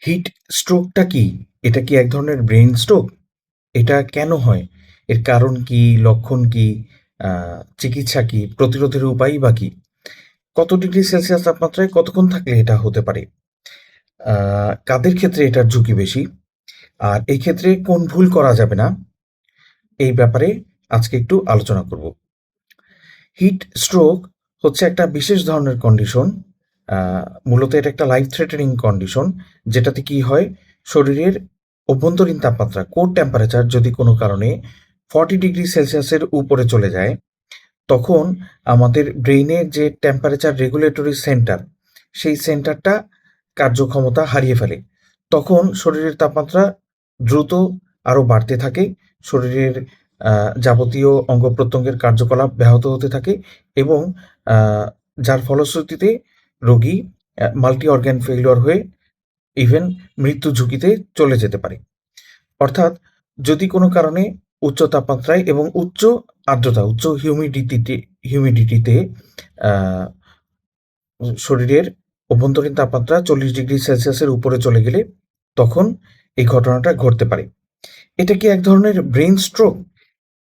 Hit স্ট্রোকটা কি? এটা কি এক ধরনের ব্রেইন স্ট্রোক? এটা কেন হয়? এর কারণ কি? লক্ষণ কি? আ চিকিৎসা কি? প্রতিরোধের উপায়ই বা কি? কত ডিগ্রি সেলসিয়াস তাপমাত্রায় কতক্ষণ থাকলে এটা হতে পারে? আ কাদের ক্ষেত্রে এটার ঝুঁকি বেশি? আর এই ক্ষেত্রে কোন ভুল করা যাবে না? এই ব্যাপারে আজকে একটু আলোচনা করব। হিট স্ট্রোক হচ্ছে একটা বিশেষ ধরনের কন্ডিশন। আ মূলত এটা একটা লাইফ থ্রেটেনিং কন্ডিশন। যেটাতে কি হয়? শরীরের অভ্যন্তরীণ তাপমাত্রা, কোর টেম্পারেচার যদি কোনো কারণে 40 ডিগ্রি সেলসিয়াসের উপরে চলে যায়, তখন আমাদের ব্রেইনের যে টেম্পারেচার রেগুলেটরি সেন্টার, সেই সেন্টারটা কার্যক্ষমতা হারিয়ে ফেলে। তখন শরীরের তাপমাত্রা দ্রুত আরো বাড়তে থাকে। শরীরের আ যাবতীয় অঙ্গ-প্রত্যঙ্গের কার্যকলাপ ব্যাহত হতে থাকে এবং আ যার ফলশ্রুতিতে রোগী মাল্টি অর্গান ফেইলিউর হয়ে ইভেন মৃত্যু ঝুঁকিতে চলে যেতে পারে। অর্থাৎ যদি কোনো কারণে উচ্চ তাপমাত্রায় এবং উচ্চ আর্দ্রতা, উচ্চ হিউমিডিটিতে আ শরীরের অভ্যন্তরীণ তাপমাত্রা 40 ডিগ্রি সেলসিয়াসের উপরে চলে গেলে তখন এই ঘটনাটা ঘটতে পারে। এটা কি এক ধরনের ব্রেইন স্ট্রোক?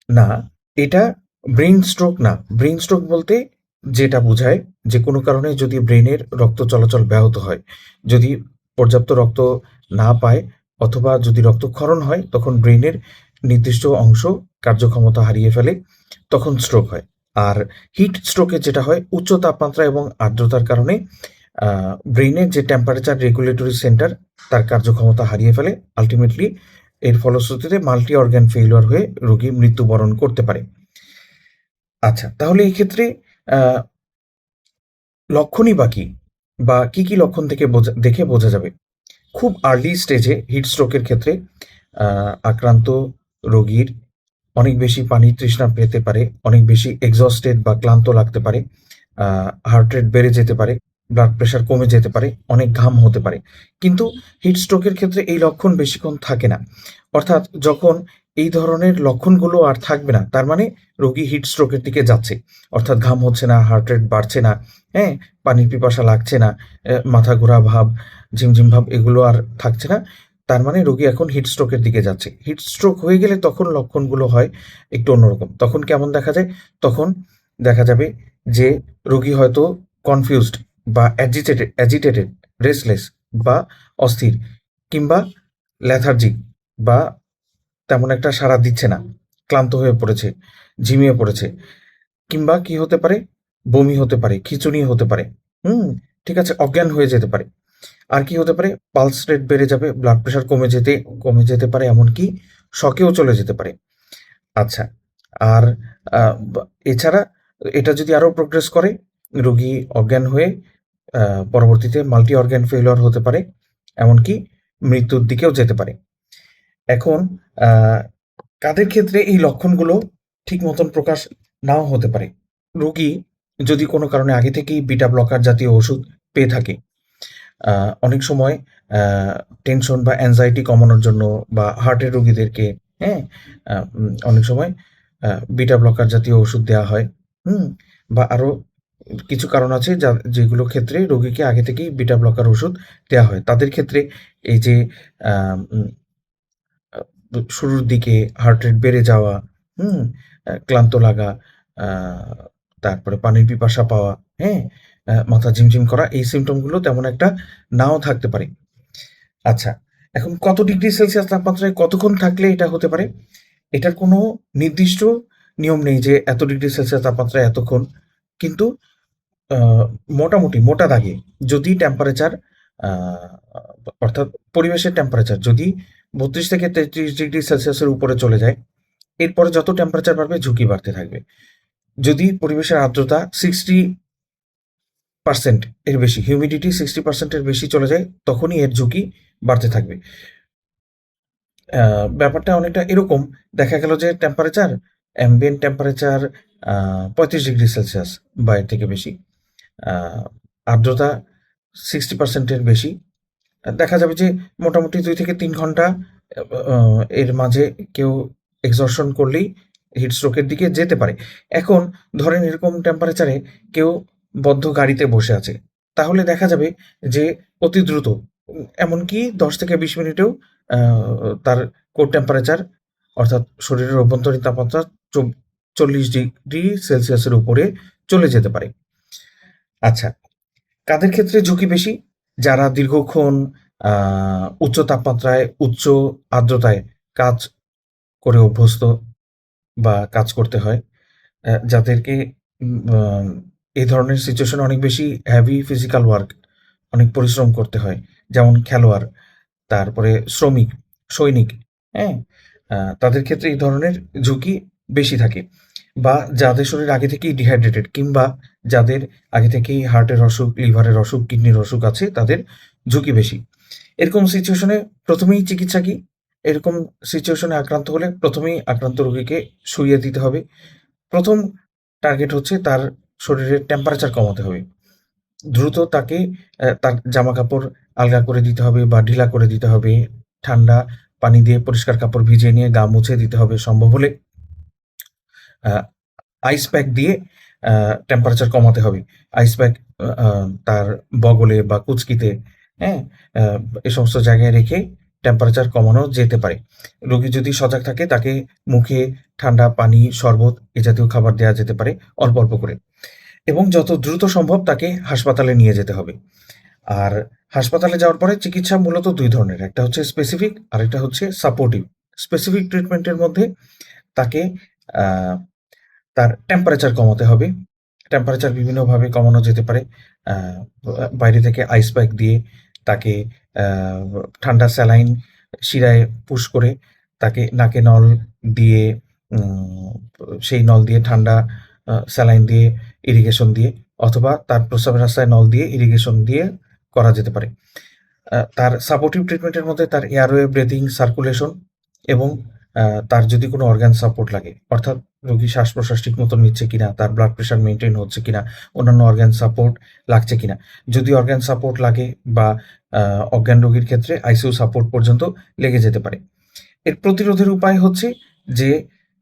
না, এটা ব্রেইন স্ট্রোক না। ব্রেইন স্ট্রোক বলতে যেটা বোঝায় যে কোনো কারণে যদি ব্রেইনের রক্ত চলাচল ব্যাহত হয়, যদি পর্যাপ্ত রক্ত না পায় অথবা যদি রক্তক্ষরণ হয় তখন ব্রেইনের নির্দিষ্ট অংশ কার্যক্ষমতা হারিয়ে ফেলে, তখন স্ট্রোক হয়। আর হিট স্ট্রোকে যেটা হয় উচ্চ তাপমাত্রা এবং আর্দ্রতার কারণে আ ব্রেইনের যে টেম্পারেচার রেগুলেটরি সেন্টার তার কার্যক্ষমতা হারিয়ে ফেলে। আল্টিমেটলি এর ফলশ্রুতিতে মাল্টি অর্গান ফেইলিউর হয়ে রোগী মৃত্যুবরণ করতে পারে। আচ্ছা, তাহলে এই ক্ষেত্রে আ লক্ষণই বা কি? বা কি লক্ষণ থেকে দেখে বোঝা যাবে? খুব আর্লি স্টেজে হিট স্ট্রোকের ক্ষেত্রে আ আক্রান্ত রোগীর অনেক বেশি পানির তৃষ্ণা পেতে পারে, অনেক বেশি এক্সহস্টেড বা ক্লান্ত লাগতে পারে, আ হার্ট রেট বেড়ে যেতে পারে, ব্লাড প্রেশার কমে যেতে পারে, অনেক ঘাম হতে পারে। কিন্তু হিট স্ট্রোকের ক্ষেত্রে এই লক্ষণ বেশিক্ষণ থাকে না। অর্থাৎ যখন এই ধরনের লক্ষণগুলো আর থাকবে না, তার মানে রোগী হিট স্ট্রোকের দিকে যাচ্ছে। অর্থাৎ ঘাম হচ্ছে না, হার্ট রেট বাড়ছে না, হ্যাঁ? পানির পিপাসা লাগছে না, মাথা ঘোরা ভাব, ঝিমঝিম ভাব এগুলো আর থাকছে না। তার মানে রোগী এখন হিট স্ট্রোকের দিকে যাচ্ছে। হিট স্ট্রোক হয়ে গেলে তখন লক্ষণগুলো হয় একটু অন্যরকম। তখন কেমন দেখা যায়? তখন দেখা যাবে যে রোগী হয়তো কনফিউজড বা অ্যাজিটেটেড, রেস্টলেস বা অস্থির কিংবা লেথার্জিক বা তেমন একটা সাড়া দিচ্ছে না। ক্লান্ত হয়ে পড়েছে, ঝিমিয়ে পড়েছে কিংবা কি হতে পারে? বমি হতে পারে, খিঁচুনি হতে পারে। হুম? ঠিক আছে? অজ্ঞান হয়ে যেতে পারে। আর কি হতে পারে? পালস রেট বেড়ে যাবে, ব্লাড প্রেশার কমে যেতে পারে, এমনকি শকেও চলে যেতে পারে। আচ্ছা। আর আ বা এছাড়া এটা যদি আরো প্রোগ্রেস করে, রোগী অজ্ঞান হয়ে আ পরবর্তীতে মাল্টি অর্গান ফেইলিউর হতে পারে। এমনকি মৃত্যুর দিকেও যেতে পারে। এখন আ কাদের ক্ষেত্রে এই লক্ষণগুলো ঠিক মতন প্রকাশ নাও হতে পারে? রোগী যদি কোনো কারণে আগে থেকেই বিটা ব্লকার জাতীয় ওষুধ পেয়ে থাকে, আ অনেক সময় আ টেনশন বা অ্যাংজাইটি কমানোর জন্য বা হার্টের রোগীদেরকে, হ্যাঁ? অনেক সময় আ বিটা ব্লকার জাতীয় ওষুধ দেয়া হয়। হুম? বা আরো কিছু কারণ আছে যেগুলো ক্ষেত্রে রোগীকে আগে থেকেই বিটা ব্লকার ওষুধ দেয়া হয়। তাদের ক্ষেত্রে এই যে আ উম আ শুরুর দিকে হার্ট রেট বেড়ে যাওয়া, হুম? ক্লান্ত লাগা, আ তারপরে পানির পিপাসা পাওয়া, হ্যাঁ? মাথা ঝিমঝিম করা এই সিম্পটম গুলো তেমন একটা নাও থাকতে পারে। আচ্ছা, এখন কত ডিগ্রি সেলসিয়াস তাপমাত্রায় কতক্ষণ থাকলে এটা হতে পারে? এটার কোনো নির্দিষ্ট নিয়ম নেই যে এত ডিগ্রি সেলসিয়াস তাপমাত্রায় এতক্ষণ। কিন্তু আ মোটামুটি মোটা দাগে যদি টেম্পারেচার আ অর্থাৎ পরিবেশের টেম্পারেচার যদি ৩২ থেকে ৩৩ ডিগ্রি সেলসিয়াসের উপরে চলে যায়, এরপরে যত টেম্পারেচার বাড়বে ঝুঁকি বাড়তে থাকবে। যদি পরিবেশের আর্দ্রতা 60% এর বেশি, হিউমিডিটি 60% এর বেশি চলে যায়, তখনই এর ঝুঁকি বাড়তে থাকবে। আ ব্যাপারটা অনেকটা এরকম, দেখা গেল যে অ্যাম্বিয়েন্ট টেম্পারেচার আ ৩৫ ডিগ্রি সেলসিয়াস বা এর থেকে বেশি। আ আর্দ্রতা 60% এর বেশি। দেখা যাবে যে মোটামুটি ২ থেকে ৩ ঘন্টা আ আ এর মাঝে কেউ এক্সহর্শন করলেই হিট স্ট্রোক এর দিকে যেতে পারে। এখন ধরেন এরকম টেম্পারেচারে কেউ বদ্ধ গাড়িতে বসে আছে। তাহলে দেখা যাবে যে অতি দ্রুত এমনকি ১০ থেকে ২০ মিনিটেও আ তার কোর টেম্পারেচার অর্থাৎ শরীরের অভ্যন্তরীণ তাপমাত্রা চব ৪০ ডিগ্রি সেলসিয়াসের উপরে চলে যেতে পারে। আচ্ছা, কাদের ক্ষেত্রে ঝুঁকি বেশি? যারা দীর্ঘক্ষণ আ উচ্চ তাপমাত্রায়, উচ্চ আর্দ্রতায় কাজ করে অভ্যস্ত বা কাজ করতে হয়। যাদেরকে আ এই ধরনের সিচুয়েশনে অনেক বেশি হেভি ফিজিক্যাল ওয়ার্ক, অনেক পরিশ্রম করতে হয়। যেমন খেলোয়াড়, তারপরে শ্রমিক, সৈনিক, হ্যাঁ? তাদের ক্ষেত্রে এই ধরনের ঝুঁকি বেশি থাকে। বা যাদের শরীর আগে থেকেই ডিহাইড্রেটেড কিংবা যাদের আগে থেকেই হার্টের অসুখ, লিভারের অসুখ, কিডনির অসুখ আছে তাদের ঝুঁকি বেশি। এরকম সিচুয়েশনে ১ম এই চিকিৎসা কি? এরকম সিচুয়েশনে আক্রান্ত হলে ১ম এই আক্রান্ত রোগীকে শুইয়ে দিতে হবে। ১ম টার্গেট হচ্ছে তার শরীরের টেম্পারেচার কমাতে হবে। দ্রুত তাকে তার জামাকাপড় আলগা করে দিতে হবে বা ঢিলা করে দিতে হবে। ঠান্ডা পানি দিয়ে পরিষ্কার কাপড় ভিজিয়ে নিয়ে গা মুছে দিতে হবে। সম্ভব হলে আ আইস প্যাক দিয়ে আ টেম্পারেচার কমাতে হবে। আইস প্যাক আ আ তার বগলে বা কুঁচকিতে, হ্যাঁ? আ এ সমস্ত জায়গায় রেখে টেম্পারেচার কমানো যেতে পারে। রোগী যদি সজাগ থাকে তাকে মুখে ঠান্ডা পানি, শরবত এ জাতীয় খাবার দেয়া যেতে পারে অল্প, অল্প করে। এবং যত দ্রুত সম্ভব তাকে হাসপাতালে নিয়ে যেতে হবে। আর হাসপাতালে যাওয়ার পরে চিকিৎসা মূলত ২ ধরনের। একটা হচ্ছে স্পেসিফিক, আরেকটা হচ্ছে সাপোর্টিভ। স্পেসিফিক ট্রিটমেন্টের মধ্যে তাকে আ তার টেম্পারেচার কমাতে হবে। টেম্পারেচার বিভিন্নভাবে কমানো যেতে পারে। আ বাইরে থেকে আইস প্যাক দিয়ে তাকে আ ঠান্ডা স্যালাইন শিরায় পুশ করে তাকে নাকে নল দিয়ে উম সেই নল দিয়ে ঠান্ডা স্যালাইন দিয়ে ইরিগেশন দিয়ে অথবা তার প্রস্রাবের রাস্তায় নল দিয়ে ইরিগেশন দিয়ে করা যেতে পারে। তার সাপোর্টিভ ট্রিটমেন্টের মধ্যে তার এয়ারওয়ে, ব্রিথিং, সার্কুলেশন এবং আ তার যদি কোনো অর্গান সাপোর্ট লাগে, অর্থাৎ রোগী শ্বাস-প্রশ্বাস ঠিক মতো নিচ্ছে কিনা, তার ব্লাড প্রেশার মেইনটেইন হচ্ছে কিনা, অন্যান্য অর্গান সাপোর্ট লাগছে কিনা। যদি অর্গান সাপোর্ট লাগে বা আ অজ্ঞান রোগীর ক্ষেত্রে আইসিইউ সাপোর্ট পর্যন্ত লেগে যেতে পারে। এর প্রতিরোধের উপায় হচ্ছে যে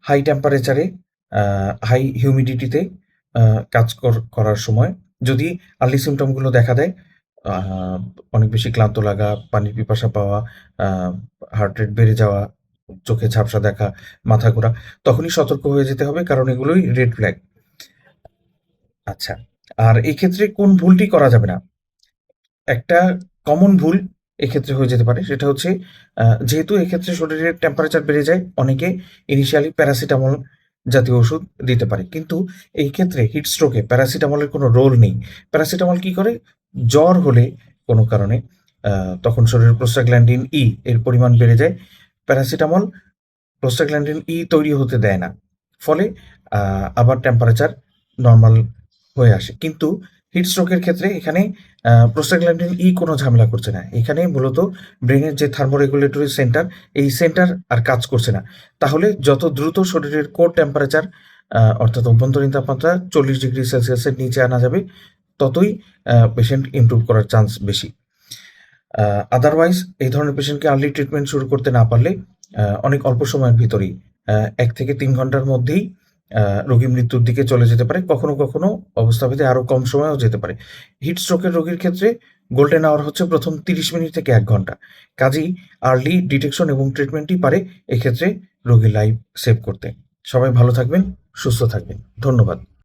হাই টেম্পারেচারে আ হাই হিউমিডিটিতে আ কাজ করার সময় যদি আর্লি সিম্পটম গুলো দেখা দেয়, আ অনেক বেশি ক্লান্ত লাগা, পানির পিপাসা পাওয়া, আ হার্ট রেট বেড়ে যাওয়া, চোখে ঝাপসা দেখা, মাথা ঘোরা, তখনই সতর্ক হয়ে যেতে হবে কারণ এগুলোই রেড ফ্ল্যাগ। আচ্ছা। আর এই ক্ষেত্রে কোন ভুলটি করা যাবে না? একটা কমন ভুল এক্ষেত্রে হয়ে যেতে পারে। সেটা হচ্ছে যেহেতু এক্ষেত্রে শরীরের টেম্পারেচার বেড়ে যায়, অনেকে ইনিশিয়ালি প্যারাসিটামল জাতীয় ওষুধ দিতে পারে। কিন্তু এই ক্ষেত্রে হিট স্ট্রোকে প্যারাসিটামলের কোনো রোল নেই। প্যারাসিটামল কি করে? জ্বর হলে কোনো কারণে আ তখন শরীরের প্রোস্টাগ্ল্যান্ডিন ই এর পরিমাণ বেড়ে যায়। প্যারাসিটামল প্রোস্টাগ্ল্যান্ডিন ই তৈরি হতে দেয় না। ফলে আ আবার টেম্পারেচার নরমাল হয়ে আসে। কিন্তু হিট স্ট্রোকের ক্ষেত্রে এখানে প্রোস্টাগ্ল্যান্ডিন ই কোনো ঝামেলা করছে না। এখানে মূলত ব্রেইনের যে থার্মোরেগুলেটরি সেন্টার, এই সেন্টার আর কাজ করছে না। তাহলে যত দ্রুত শরীরের কোর টেম্পারেচার অর্থাৎ অভ্যন্তরীণ তাপমাত্রা ৪০ ডিগ্রি সেলসিয়াসের নিচে আনা যাবে, ততই পেশেন্ট ইমপ্রুভ করার চান্স বেশি। আ আদারওয়াইজ এই ধরনের পেশেন্টকে আর্লি ট্রিটমেন্ট শুরু করতে না পারলে অনেক অল্প সময়ের ভিতরেই ১ থেকে ৩ ঘন্টার মধ্যেই রোগী মৃত্যুর দিকে চলে যেতে পারে। কখনো, কখনো অবস্থাভেদে আরো কম সময়েও যেতে পারে। হিট স্ট্রোকের রোগীর ক্ষেত্রে গোল্ডেন আওয়ার হচ্ছে ১ম ৩০ মিনিট থেকে ১ ঘন্টা। কাজেই আর্লি ডিটেকশন এবং ট্রিটমেন্টই পারে এক্ষেত্রে রোগীর লাইফ সেভ করতে। সবাই ভালো থাকবেন, সুস্থ থাকবেন। ধন্যবাদ।